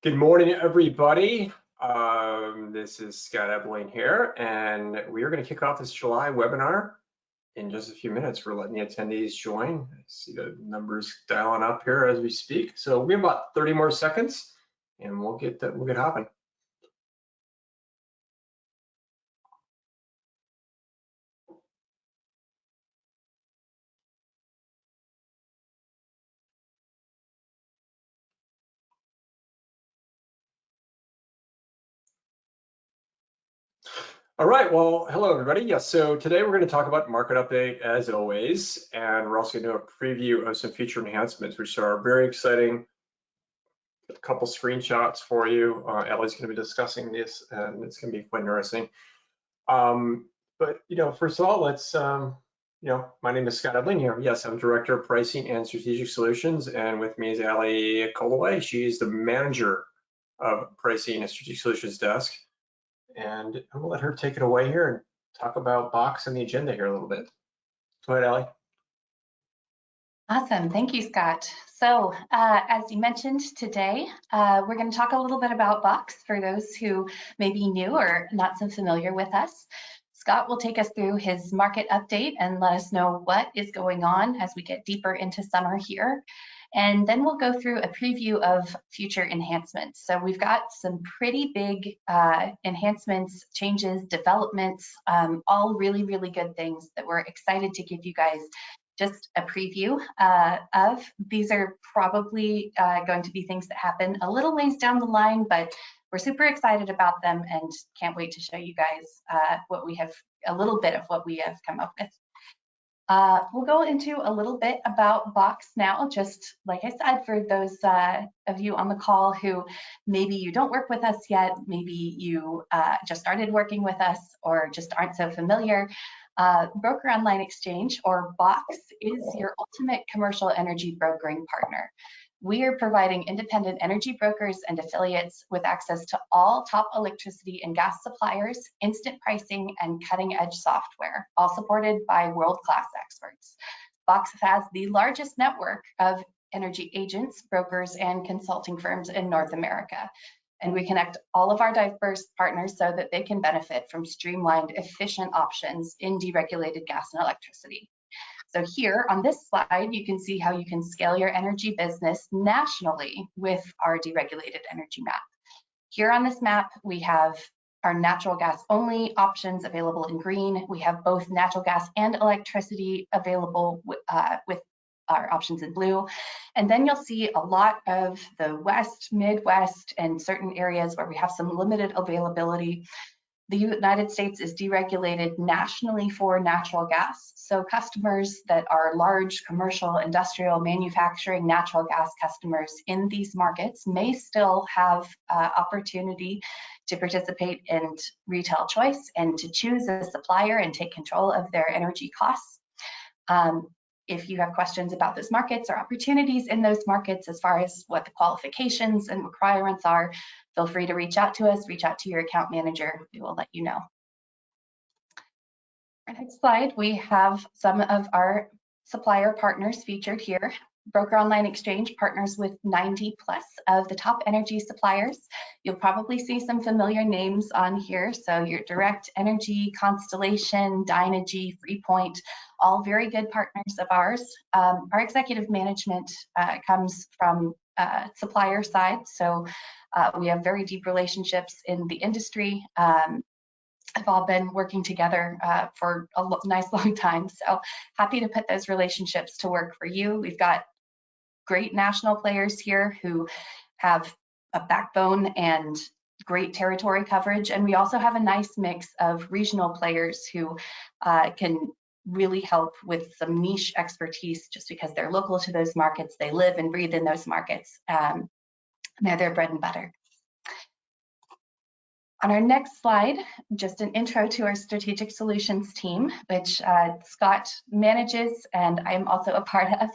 Good morning, everybody. This is Scott Ebeling here, and we are going to kick off this July webinar in just a few minutes. We're letting the attendees join. I see the numbers dialing up here as we speak. So we have about 30 more seconds, and we'll get hopping. All right, well, hello everybody. Yes, so today we're going to talk about market update as always, and we're also going to do a preview of some feature enhancements, which are very exciting. A couple screenshots for you. Ellie's going to be discussing this, and it's going to be quite interesting. But first of all, let's my name is Scott Ebeling here. Yes, I'm Director of Pricing and Strategic Solutions, and with me is Allison Coldewey. She's the Manager of Pricing and Strategic Solutions Desk. And I'm gonna let her take it away here and talk about Box and the agenda here a little bit. Go ahead, Allie. Awesome, thank you, Scott. So as you mentioned today, we're going to talk a little bit about Box for those who may be new or not so familiar with us. Scott will take us through his market update and let us know what is going on as we get deeper into summer here. And then we'll go through a preview of future enhancements. So we've got some pretty big enhancements, changes, developments, all really, really good things that we're excited to give you guys just a preview of. These are probably going to be things that happen a little ways down the line, but we're super excited about them and can't wait to show you guys a little bit of what we have come up with. We'll go into a little bit about Box now, just like I said, for those of you on the call who maybe you don't work with us yet, maybe you just started working with us or just aren't so familiar. Broker Online Exchange, or Box, is your ultimate commercial energy brokering partner. We are providing independent energy brokers and affiliates with access to all top electricity and gas suppliers, instant pricing, and cutting-edge software, all supported by world-class experts. Box has the largest network of energy agents, brokers, and consulting firms in North America. And we connect all of our diverse partners so that they can benefit from streamlined, efficient options in deregulated gas and electricity. So here on this slide, you can see how you can scale your energy business nationally with our deregulated energy map. Here on this map, we have our natural gas only options available in green. We have both natural gas and electricity available with our options in blue. And then you'll see a lot of the West, Midwest, and certain areas where we have some limited availability. The United States is deregulated nationally for natural gas. So customers that are large commercial, industrial, manufacturing natural gas customers in these markets may still have opportunity to participate in retail choice and to choose a supplier and take control of their energy costs. If you have questions about those markets or opportunities in those markets as far as what the qualifications and requirements are, feel free to reach out to us, reach out to your account manager. We will let you know. Our next slide, we have some of our supplier partners featured here. Broker Online Exchange partners with 90 plus of the top energy suppliers. You'll probably see some familiar names on here. So your Direct Energy, Constellation, Dynegy, Freepoint, all very good partners of ours. Our executive management comes from supplier side. So we have very deep relationships in the industry. Have all been working together for a nice long time. So happy to put those relationships to work for you. We've got great national players here who have a backbone and great territory coverage. And we also have a nice mix of regional players who can really help with some niche expertise just because they're local to those markets. They live and breathe in those markets. They're their bread and butter. On our next slide, just an intro to our strategic solutions team, which Scott manages and I'm also a part of.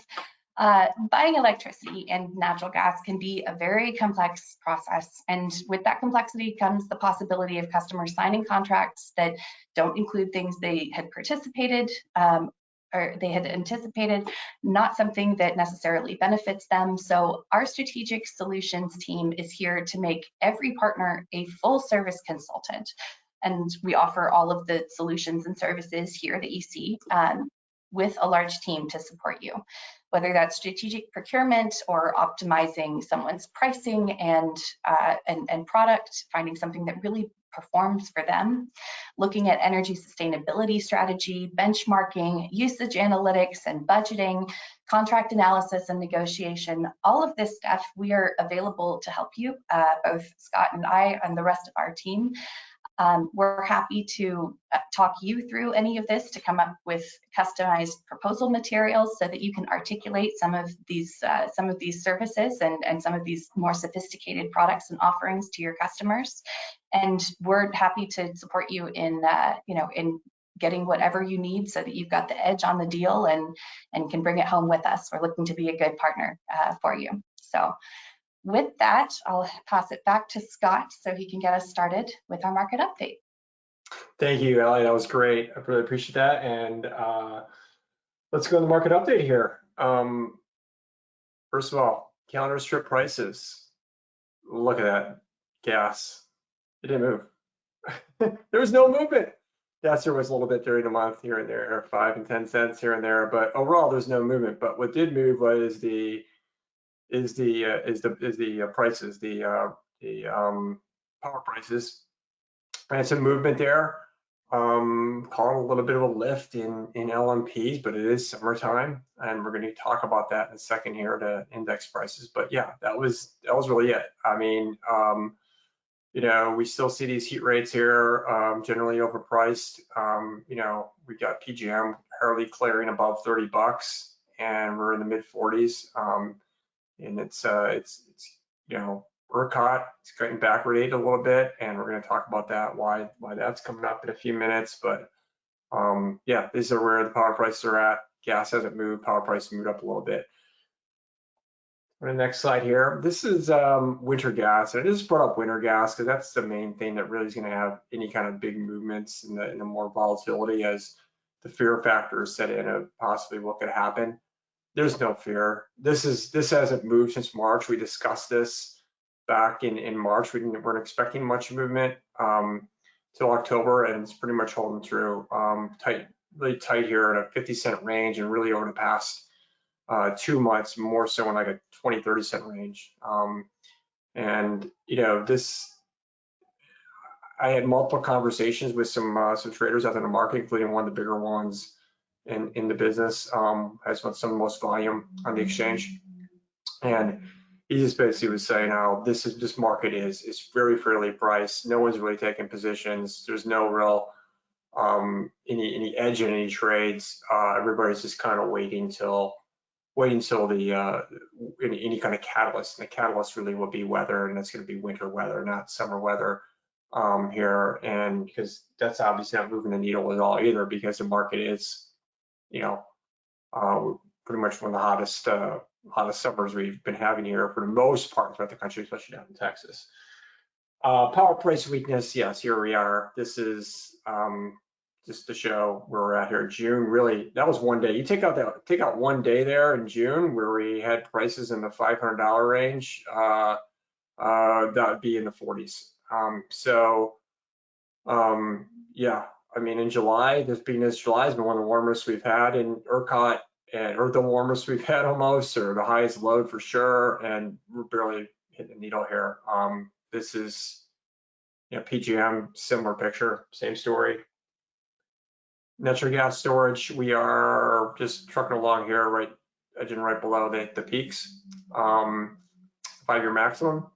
Buying electricity and natural gas can be a very complex process, and with that complexity comes the possibility of customers signing contracts that don't include things they had participated or they had anticipated, not something that necessarily benefits them. So our strategic solutions team is here to make every partner a full service consultant. And we offer all of the solutions and services here that you see with a large team to support you, whether that's strategic procurement or optimizing someone's pricing and product, finding something that really performs for them, looking at energy sustainability strategy, benchmarking, usage analytics and budgeting, contract analysis and negotiation. All of this stuff, we are available to help you, both Scott and I and the rest of our team. We're happy to talk you through any of this to come up with customized proposal materials so that you can articulate some of these services and some of these more sophisticated products and offerings to your customers. And we're happy to support you in in getting whatever you need so that you've got the edge on the deal and can bring it home with us. We're looking to be a good partner for you. So with that, I'll pass it back to Scott so he can get us started with our market update. Thank you, Ellie. That was great. I really appreciate that. And let's go to the market update here. First of all, calendar strip prices. Look at that. Gas. It didn't move. There was no movement. Gas there was a little bit during the month here and there, 5 and 10 cents here and there, but overall there's no movement. But what did move was the prices, the power prices. I had some movement there. Calling a little bit of a lift in LMPs, but it is summertime, and we're going to talk about that in a second here to index prices. But yeah, that was really it. I mean, we still see these heat rates here, generally overpriced. We got PGM hardly clearing above $30, and we're in the mid 40s. And it's ERCOT, it's getting backwardated a little bit, and we're going to talk about that, why that's coming up in a few minutes. But yeah, these are where the power prices are at. Gas hasn't moved, power prices moved up a little bit. On the next slide here, this is winter gas. And I just brought up winter gas because that's the main thing that really is going to have any kind of big movements in the more volatility as the fear factors set in of possibly what could happen. There's no fear. This hasn't moved since March. We discussed this back in March. We weren't expecting much movement till October, and it's pretty much holding through. Really tight here at a 50-cent range, and really over the past 2 months, more so in like a 20-30 cent range. And I had multiple conversations with some traders out in the market, including one of the bigger ones in the business, has some of the most volume on the exchange. And he just basically was saying how this market is very fairly priced. No one's really taking positions. There's no real any edge in any trades. Everybody's just kind of waiting until the any kind of catalyst. And the catalyst really will be weather, and it's going to be winter weather, not summer weather here. And because that's obviously not moving the needle at all either, because the market is pretty much one of the hottest summers we've been having here for the most part throughout the country, especially down in Texas. Power price weakness, yes, here we are. This is just to show where we're at here in June. Really, that was one day. You take out one day there in June where we had prices in the $500 range, that would be in the 40s. Yeah, I mean, in July, July has been one of the warmest we've had in ERCOT, or the warmest we've had almost, or the highest load for sure, and we're barely hitting the needle here. This is, PGM, similar picture, same story. Natural gas storage, we are just trucking along here, right below the peaks, 5-year maximum.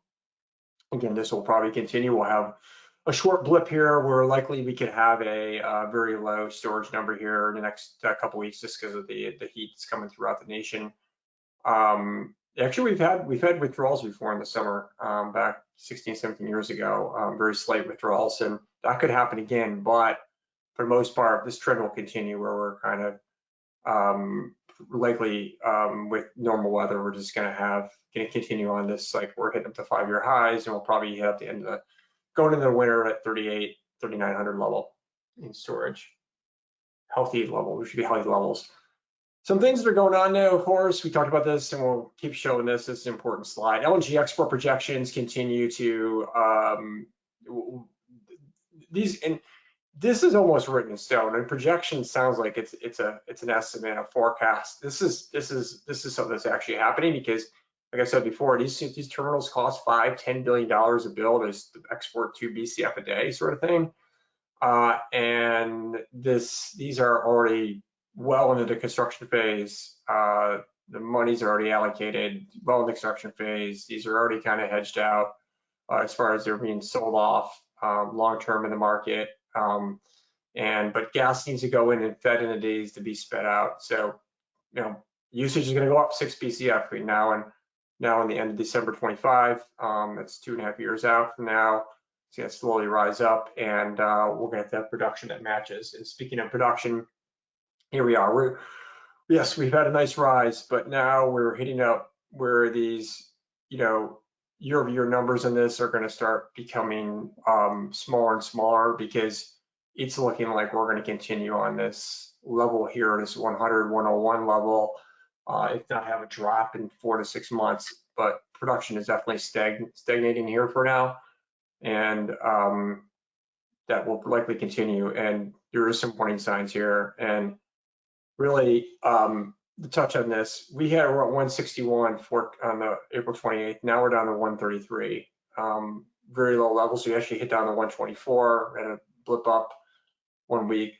Again, this will probably continue. We'll have a short blip here where likely we could have a very low storage number here in the next couple weeks, just because of the heat that's coming throughout the nation. Actually, we've had withdrawals before in the summer, back 16, 17 years ago, very slight withdrawals, and that could happen again. But for the most part, this trend will continue where we're kind of likely with normal weather, we're just going to continue on this, like we're hitting up to 5-year highs, and we'll probably hit up the end of going into the winter at 3,900 level in storage. Healthy level, we should be healthy levels. Some things that are going on now, of course, we talked about this and we'll keep showing this. This is an important slide. LNG export projections continue to, and this is almost written in stone, and projection sounds like it's an estimate, a forecast. This is something that's actually happening because, like I said before, these terminals cost $5-10 billion a build as to export 2 BCF a day sort of thing. And these are already well into the construction phase. The money's already allocated, well in the construction phase. These are already kind of hedged out as far as they're being sold off long term in the market. But gas needs to go in and fed in the days to be sped out. So, usage is going to go up 6 BCF between now and the end of December 25. That's 2.5 years out from now. It's going to slowly rise up, and we're going to have production that matches. And speaking of production, here we are. Yes, we've had a nice rise, but now we're hitting up where these, year-over-year numbers in this are going to start becoming smaller and smaller because it's looking like we're going to continue on this level here, this 100, 101 level, if not have a drop in 4 to 6 months. But production is definitely stagnating here for now, and that will likely continue. And there is some warning signs here. And really, to touch on this, we're at 161 on the April 28th. Now we're down to 133. Very low levels. We actually hit down to 124 and a blip up 1 week.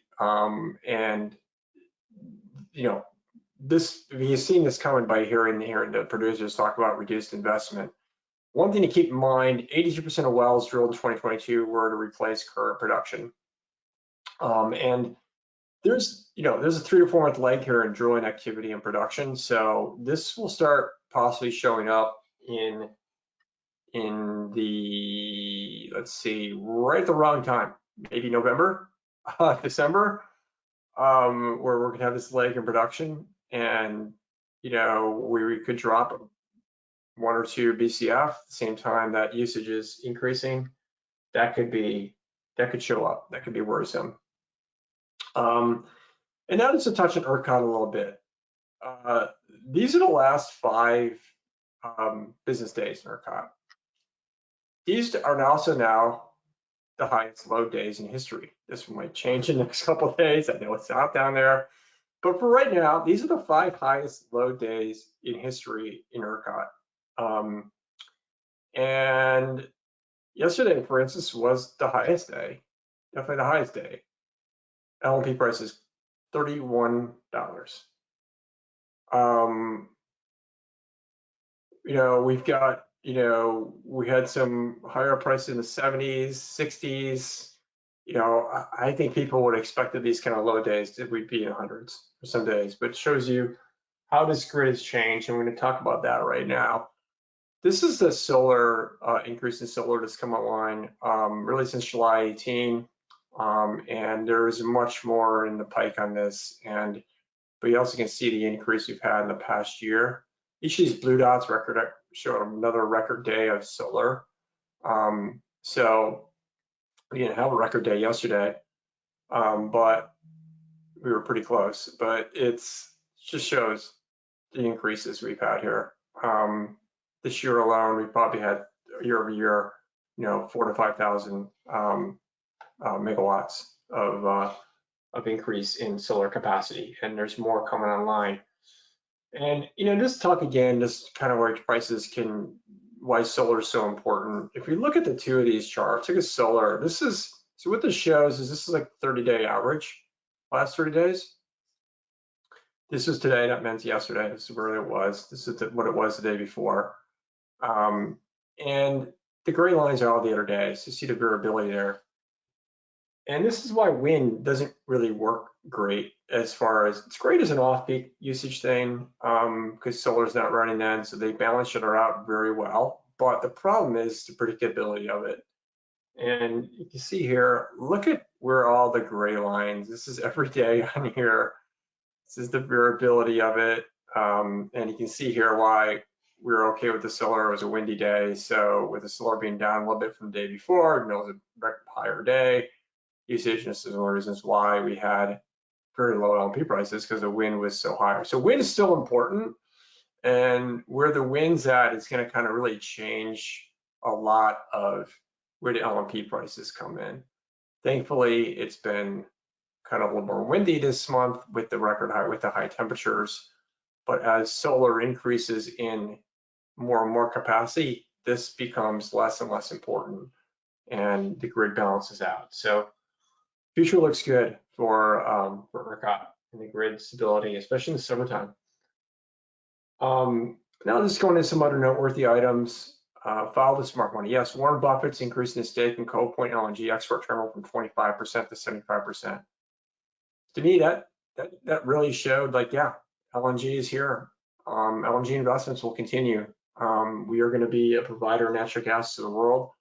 You've seen this coming by hearing the producers talk about reduced investment. One thing to keep in mind, 82% of wells drilled in 2022 were to replace current production. And there's a 3 to 4 month lag here in drilling activity and production. So this will start possibly showing up in the, let's see, right at the wrong time, maybe November, December, where we're gonna have this lag in production, and we could drop 1 or 2 BCF at the same time that usage is increasing. That could show up. That could be worrisome. And now just to touch on ERCOT a little bit. These are the last 5 business days in ERCOT. These are also now the highest load days in history. This might change in the next couple of days. I know it's out down there. But for right now, these are the 5 highest load days in history in ERCOT. And yesterday, for instance, was the highest day, definitely the highest day. LNP prices $31. We've got, we had some higher prices in the 70s, 60s. I think people would expect that these kind of low days that we'd be in hundreds for some days, but it shows you how this grid has changed, and we're going to talk about that right now. This is the solar increase in solar that's come online really since July 18. And there is much more in the pike on this, but you also can see the increase we've had in the past year. Each of these blue dots show another record day of solar. So we didn't have a record day yesterday, but we were pretty close. But it just shows the increases we've had here. This year alone, we probably had year over year, 4,000 to 5,000 megawatts of increase in solar capacity, and there's more coming online. And just talk again, just kind of where prices why solar is so important. If we look at the 2 of these charts, look at solar. So what this shows is this is like 30-day average, last 30 days. This is today, that meant yesterday. This is where it was. This is what it was the day before. And the gray lines are all the other days. You see the variability there. And this is why wind doesn't really work great as far as, it's great as an off-peak usage thing because solar's not running then, so they balance each other out very well. But the problem is the predictability of it. And you can see here, look at where all the gray lines, this is every day on here. This is the variability of it. And you can see here why we're okay with the solar. It was a windy day. So with the solar being down a little bit from the day before, it was a higher day usage, and this is one of the reasons why we had very low LMP prices because the wind was so high. So wind is still important, and where the wind's at is going to kind of really change a lot of where the LMP prices come in. Thankfully, it's been kind of a little more windy this month with the record high, with the high temperatures. But as solar increases in more and more capacity, this becomes less and less important, and the grid balances out. So future looks good for ERCOT and the grid stability, especially in the summertime. Now just going into some other noteworthy items. Follow the smart money. Yes, Warren Buffett's increasing his stake in Cove Point LNG export terminal from 25% to 75%. To me, that really showed, like, yeah, LNG is here. LNG investments will continue. We are going to be a provider of natural gas to the world.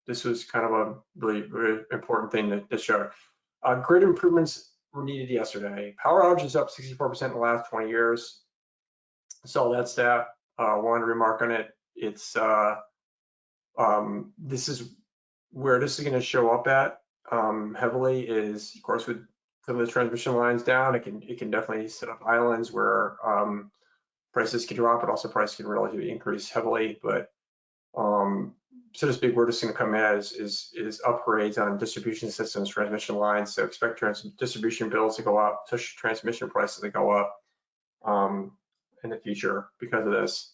This was kind of a really, really important thing to show. Grid improvements were needed yesterday. Power outages up 64% in the last 20 years. So that stat. One remark on it. It's this is where this is going to show up at heavily is, of course, with some of the transmission lines down. It can definitely set up islands where prices can drop, but also price can relatively increase heavily. But so to speak, where this is going to come in is upgrades on distribution systems, transmission lines. So expect distribution bills to go up, transmission prices to go up in the future because of this.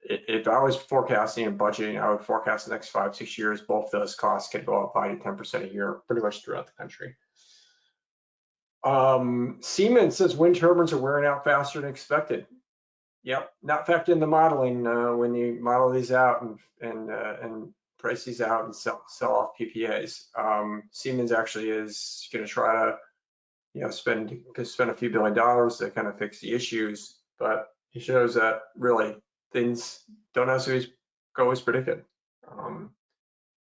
If I was forecasting and budgeting, I would forecast the next 5-6 years, both those costs could go up 5 to 10% a year, pretty much throughout the country. Siemens says wind turbines are wearing out faster than expected. Yep, not factored in the modeling when you model these out and price these out and sell off PPAs. Siemens actually is going to try to, spend a few $1 billion to kind of fix the issues, but it shows that really things don't necessarily go as predicted on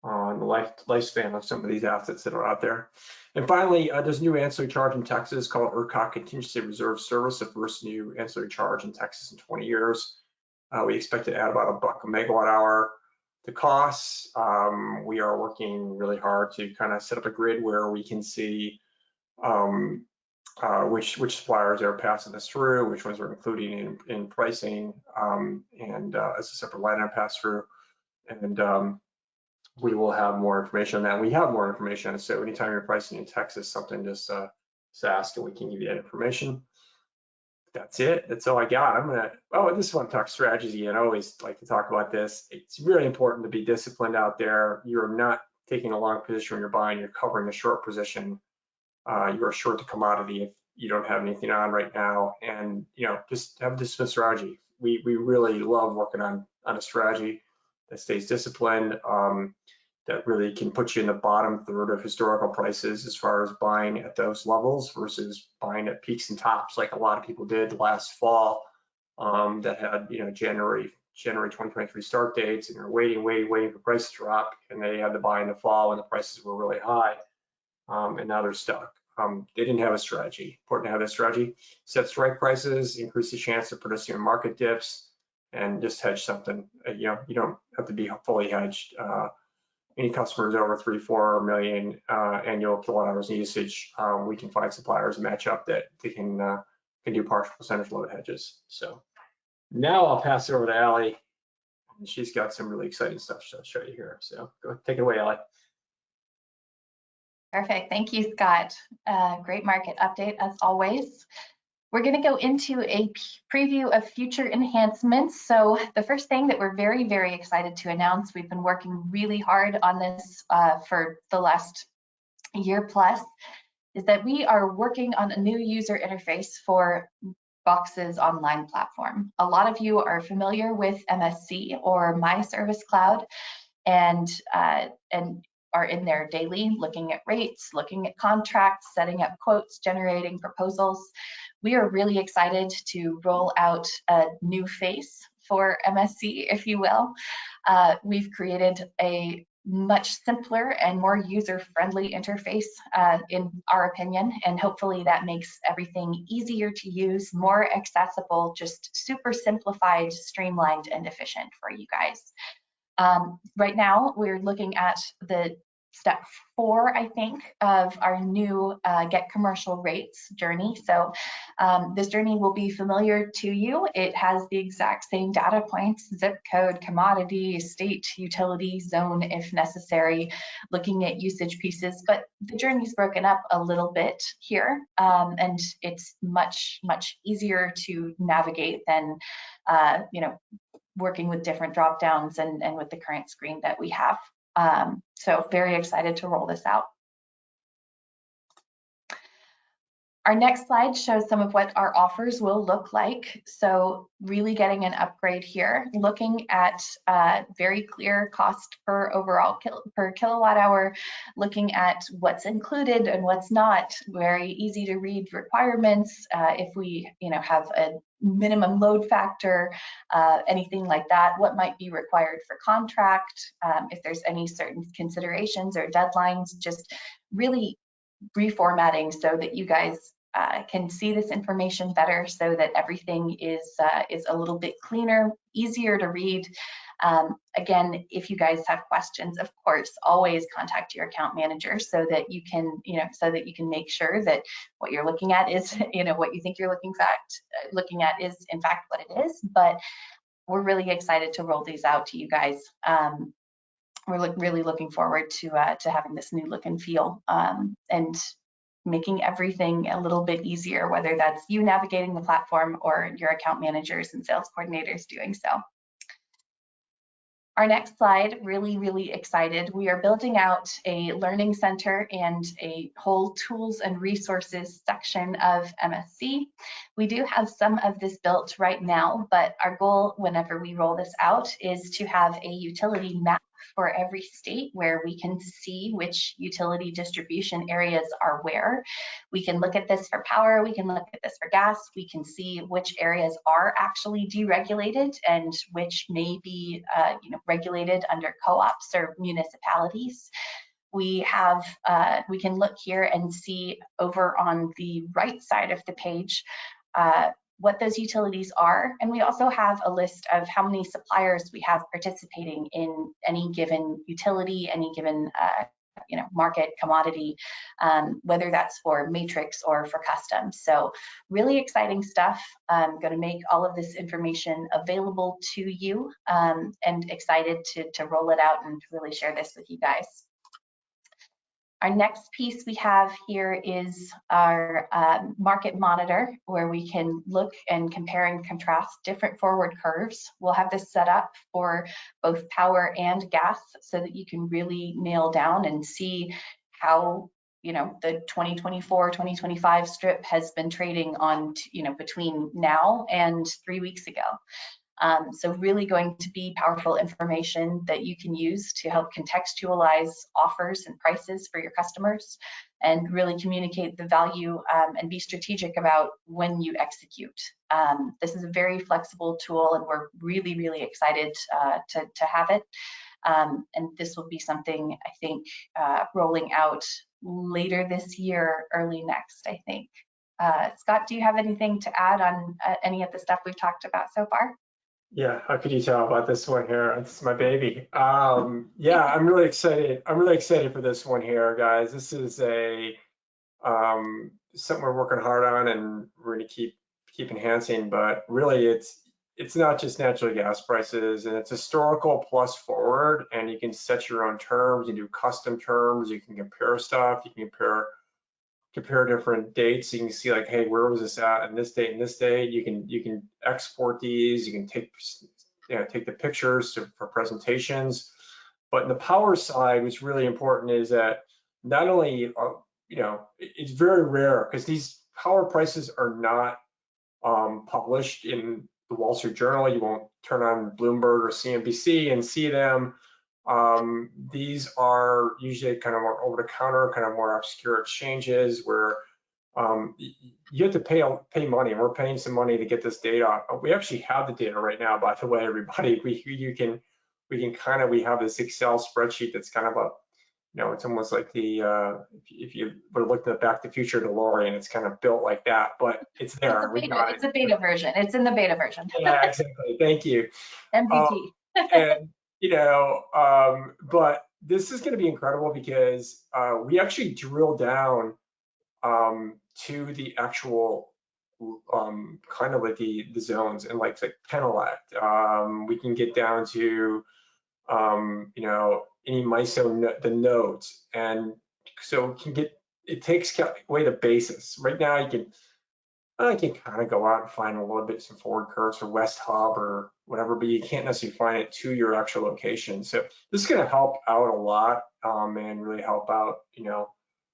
the lifespan of some of these assets that are out there. And finally, there's a new ancillary charge in Texas called ERCOT Contingency Reserve Service, the first new ancillary charge in Texas in 20 years. We expect to add about $1 a megawatt hour to costs. We are working really hard to kind of set up a grid where we can see which suppliers are passing this through, which ones we're including in pricing, and as a separate line item pass through. And we will have more information on that. We have more information, so anytime you're pricing in Texas something, just ask and we can give you that information. That's it. That's all I got. I just want to talk strategy, and I always like to talk about this. It's really important to be disciplined out there. You're not taking a long position when you're buying, you're covering a short position. You are short the commodity if you don't have anything on right now, and just have a disciplined strategy. We really love working on a strategy that stays disciplined, that really can put you in the bottom third of historical prices as far as buying at those levels versus buying at peaks and tops like a lot of people did last fall, that had January 2023 start dates, and you're waiting for prices to drop, and they had to buy in the fall when the prices were really high, and now they're stuck. They didn't have a strategy. Important to have that strategy. Set strike prices, increase the chance of producing market dips, and just hedge something. You don't have to be fully hedged. Any customers over 3-4 million annual kilowatt hours in usage, we can find suppliers and match up that they can do partial percentage load hedges. So now I'll pass it over to Allie, and she's got some really exciting stuff to show you here. So go take it away, Allie. Perfect. Thank you, Scott. Great market update as always. We're going to go into a preview of future enhancements. So the first thing that we're very, very excited to announce, we've been working really hard on this for the last year plus, is that we are working on a new user interface for Box's online platform. A lot of you are familiar with MSC or My Service Cloud, and are in there daily, looking at rates, looking at contracts, setting up quotes, generating proposals. We are really excited to roll out a new face for MSC, if you will. We've created a much simpler and more user-friendly interface, in our opinion, and hopefully that makes everything easier to use, more accessible, just super simplified, streamlined, and efficient for you guys. Right now, we're looking at the step 4, I think, of our new Get Commercial Rates journey. So this journey will be familiar to you. It has the exact same data points, zip code, commodity, state, utility, zone, if necessary, looking at usage pieces, but the journey's broken up a little bit here, and it's much easier to navigate than working with different drop downs and with the current screen that we have. So very excited to roll this out. Our next slide shows some of what our offers will look like. So really getting an upgrade here, looking at very clear cost per overall per kilowatt hour, looking at what's included and what's not, very easy to read requirements. If we have a minimum load factor, anything like that, what might be required for contract, if there's any certain considerations or deadlines, just really reformatting so that you guys can see this information better, so that everything is a little bit cleaner, easier to read. Again, if you guys have questions, of course, always contact your account manager so that you can, make sure that what you're looking at is, what you think you're looking at is in fact what it is. But we're really excited to roll these out to you guys. We're really looking forward to having this new look and feel, and making everything a little bit easier, whether that's you navigating the platform or your account managers and sales coordinators doing so. Our next slide, really excited. We are building out a learning center and a whole tools and resources section of MSC. We do have some of this built right now, but our goal whenever we roll this out is to have a utility map for every state where we can see which utility distribution areas are where. We can look at this for power, we can look at this for gas, we can see which areas are actually deregulated and which may be regulated under co-ops or municipalities. We can look here and see over on the right side of the page what those utilities are. And we also have a list of how many suppliers we have participating in any given utility, any given market commodity, whether that's for matrix or for custom. So really exciting stuff. I'm going to make all of this information available to you, and excited to roll it out and really share this with you guys. Our next piece we have here is our market monitor, where we can look and compare and contrast different forward curves. We'll have this set up for both power and gas so that you can really nail down and see how the 2024-2025 strip has been trading on between now and 3 weeks ago. So really going to be powerful information that you can use to help contextualize offers and prices for your customers, and really communicate the value and be strategic about when you execute. This is a very flexible tool, and we're really excited to have it. And this will be something, I think, rolling out later this year, early next, I think. Scott, do you have anything to add on any of the stuff we've talked about so far? Yeah, how could you tell about this one here? This is my baby. Yeah, I'm really excited. I'm really excited for this one here, guys. This is something we're working hard on, and we're going to keep enhancing. But really, it's not just natural gas prices, and it's historical plus forward. And you can set your own terms. You do custom terms. You can compare stuff. You can compare different dates. You can see like, hey, where was this at and this date and this date. You can export these. You can take the pictures for presentations. But in the power side, what's really important is that not only it's very rare, because these power prices are not published in the Wall Street Journal. You won't turn on Bloomberg or CNBC and see them. These are usually kind of more over-the-counter, kind of more obscure exchanges where you have to pay money, and we're paying some money to get this data. We actually have the data right now, by the way, everybody. We have this Excel spreadsheet that's kind of it's almost like if you were looking at Back to the Future DeLorean, it's kind of built like that, but it's there. It's a beta version. It's in the beta version. Yeah, exactly. Thank you. MVP. And but this is going to be incredible because we actually drill down to the actual kind of like the zones and like the Penelect. We can get down to you know, any MISO the nodes, and so we can get, it takes away the basis. Right now you can kind of go out and find a little bit some forward curves or West Hub or whatever, but you can't necessarily find it to your actual location. So this is going to help out a lot and really help out, you know,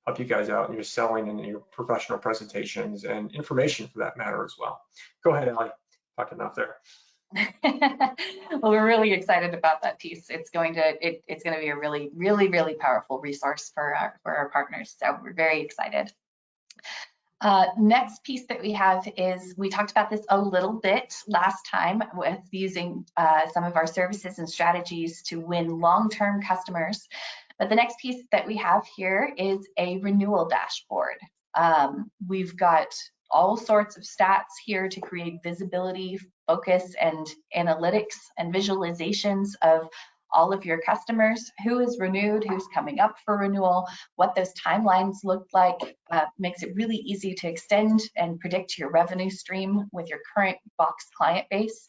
help you guys out in your selling and your professional presentations and information for that matter as well. Go ahead, Allie. Talked enough there. Well, we're really excited about that piece. It's going to be a really powerful resource for our partners. So we're very excited. Next piece that we have is, we talked about this a little bit last time with using some of our services and strategies to win long-term customers. But the next piece that we have here is a renewal dashboard. We've got all sorts of stats here to create visibility, focus, and analytics and visualizations of all of your customers, who is renewed, who's coming up for renewal, what those timelines look like. Makes it really easy to extend and predict your revenue stream with your current Box client base.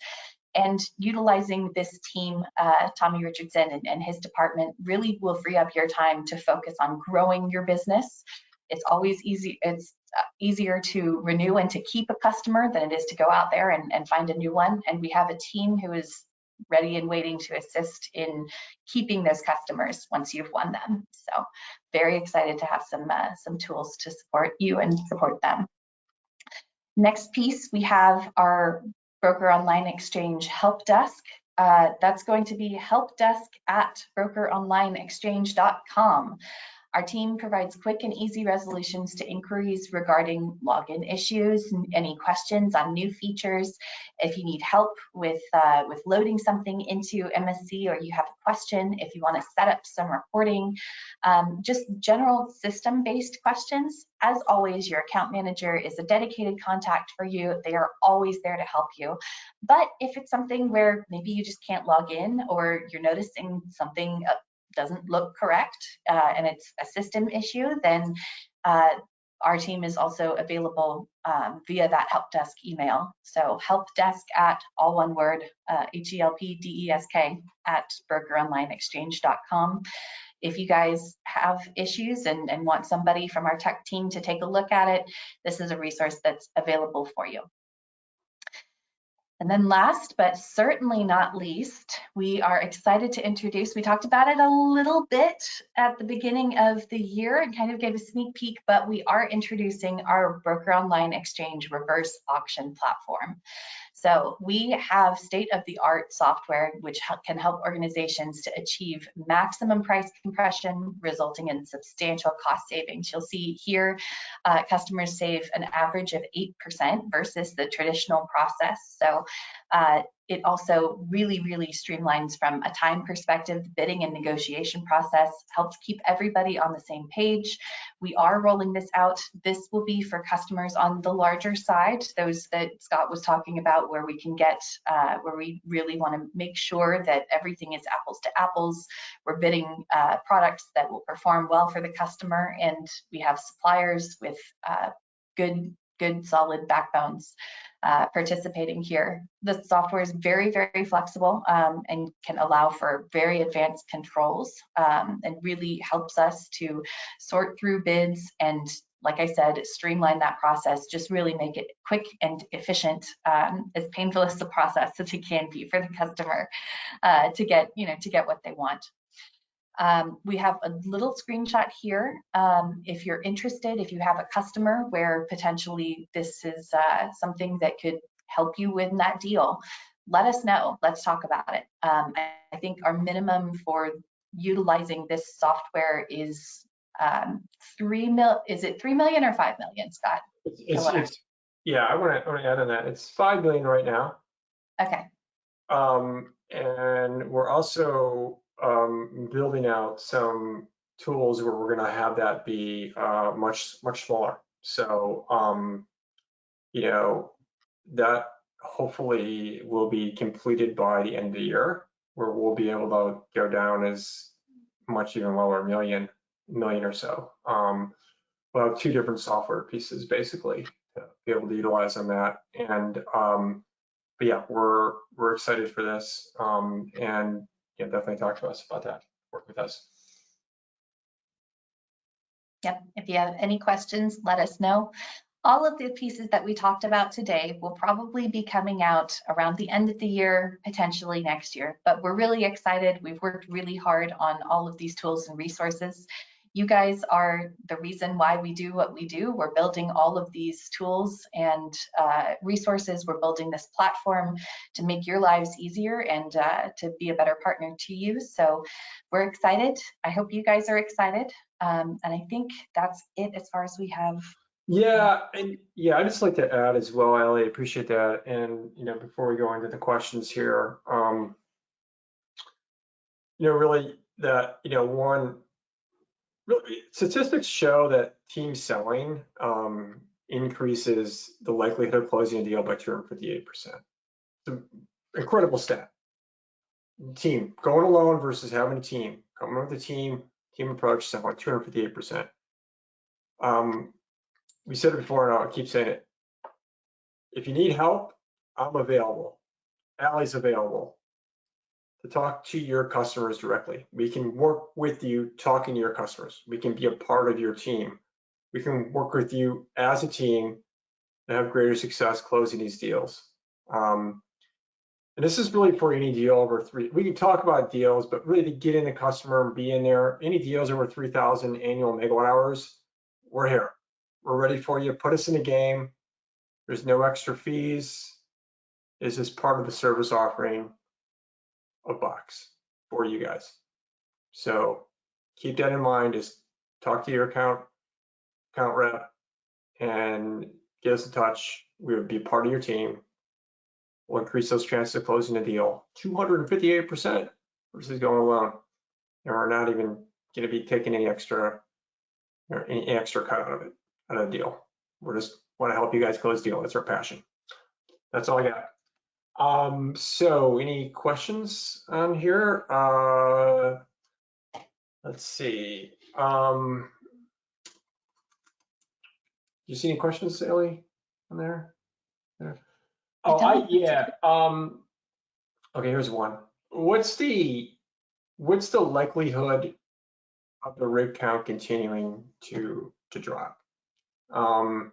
And utilizing this team, Tommy Richardson and his department, really will free up your time to focus on growing your business. It's always easy. It's easier to renew and to keep a customer than it is to go out there and find a new one. And we have a team who is ready and waiting to assist in keeping those customers once you've won them. So very excited to have some tools to support you and support them. Next piece, we have our Broker Online Exchange help desk. That's going to be helpdesk@brokeronlineexchange.com. Our team provides quick and easy resolutions to inquiries regarding login issues, any questions on new features. If you need help with loading something into MSC, or you have a question, if you want to set up some reporting, just general system-based questions. As always, your account manager is a dedicated contact for you. They are always there to help you. But if it's something where maybe you just can't log in, or you're noticing something doesn't look correct and it's a system issue, then our team is also available via that help desk email. So helpdesk at all one word, HELPDESK @brokeronlineexchange.com. If you guys have issues and want somebody from our tech team to take a look at it, this is a resource that's available for you. And then last, but certainly not least, we are excited to introduce, we talked about it a little bit at the beginning of the year and kind of gave a sneak peek, but we are introducing our Broker Online Exchange reverse auction platform. So we have state-of-the-art software which can help organizations to achieve maximum price compression, resulting in substantial cost savings. You'll see here customers save an average of 8% versus the traditional process. So it also really streamlines from a time perspective. The bidding and negotiation process helps keep everybody on the same page. We are rolling this out. This will be for customers on the larger side, those that Scott was talking about, where we can get, where we really want to make sure that everything is apples to apples. We're bidding products that will perform well for the customer, and we have suppliers with good solid backbones participating here. The software is very flexible and can allow for very advanced controls and really helps us to sort through bids and, like I said, streamline that process, just really make it quick and efficient, as painful as the process as it can be for the customer to get what they want. We have a little screenshot here. If you're interested, if you have a customer where potentially this is something that could help you win that deal, let us know. Let's talk about it. I think our minimum for utilizing this software is 3 million. Is it 3 million or 5 million, Scott? Yeah, I want to add on that. It's 5 million right now. Okay. And we're also building out some tools where we're going to have that be much smaller. So you know, that hopefully will be completed by the end of the year, where we'll be able to go down as much even lower, million or so. We'll have two different software pieces basically to be able to utilize on that. And but yeah, we're excited for this, and yeah, definitely talk to us about that. Work with us. Yep. If you have any questions, let us know. All of the pieces that we talked about today will probably be coming out around the end of the year, potentially next year, but we're really excited. We've worked really hard on all of these tools and resources. You guys are the reason why we do what we do. We're building all of these tools and resources. We're building this platform to make your lives easier and to be a better partner to you. So we're excited. I hope you guys are excited. And I think that's it as far as we have. Yeah, and yeah, I'd just like to add as well, Ellie, appreciate that. And before we go into the questions here, really that one, really, statistics show that team selling increases the likelihood of closing a deal by 258%. It's an incredible stat. Team going alone versus having a team, coming with a team approach, something like 258%. We said it before, and I'll keep saying it. If you need help, I'm available. Allie's available to talk to your customers directly. We can work with you talking to your customers. We can be a part of your team. We can work with you as a team and have greater success closing these deals. And this is really for any deal over three. We can talk about deals, but really to get in the customer and be in there, any deals over 3,000 annual megawatt hours, we're here. We're ready for you. Put us in the game. There's no extra fees. It's just part of the service offering of Box for you guys. So keep that in mind. Just talk to your account rep and get us in touch. We would be part of your team. We'll increase those chances of closing a deal 258% versus going alone. And we're not even going to be taking any extra cut out of the deal. We're just want to help you guys close deal. That's our passion. That's all I got. So any questions on here? Let's see. You see any questions, Ellie, on there? Oh, yeah. Okay, here's one. What's the likelihood of the rig count continuing to drop? I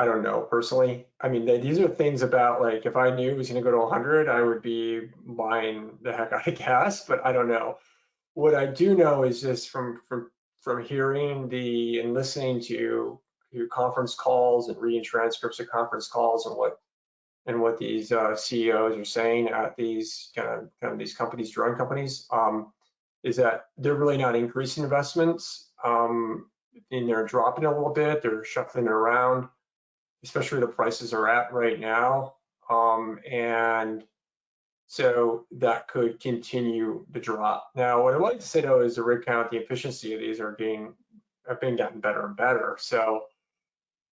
don't know personally. I mean, these are things about, like, if I knew it was going to go to 100, I would be buying the heck out of gas, but I don't know. What I do know is just from hearing and listening to your conference calls and reading transcripts of conference calls and what these CEOs are saying at these kind of these companies, drone companies, is that they're really not increasing investments. And they're dropping a little bit. They're shuffling it around, especially the prices are at right now. And so that could continue the drop. Now, what I'd like to say though is the rig count, the efficiency of these have been getting better and better. So,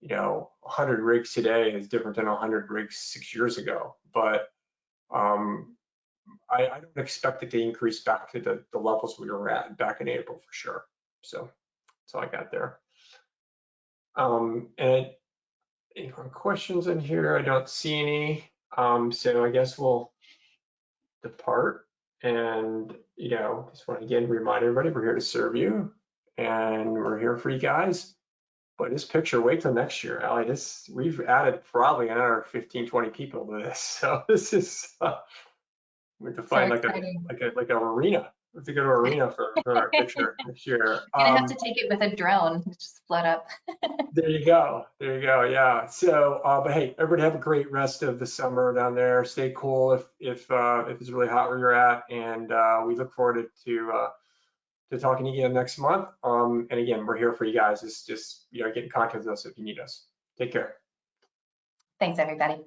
100 rigs today is different than 100 rigs 6 years ago. But I don't expect it to increase back to the levels we were at back in April for sure. So that's all I got there. And any questions in here? I don't see any. So I guess we'll depart. And just want to again remind everybody we're here to serve you, and we're here for you guys. But this picture, wait till next year, Allie. We've added probably another 15, 20 people to this. So this is we have to find like an arena. We have to go to an arena for our picture next year. You're gonna have to take it with a drone, just flood up. There you go. Yeah. So, but hey, everybody have a great rest of the summer down there. Stay cool if it's really hot where you're at, and we look forward to talking to you again next month. And again, we're here for you guys. It's just get in contact with us if you need us. Take care. Thanks, everybody.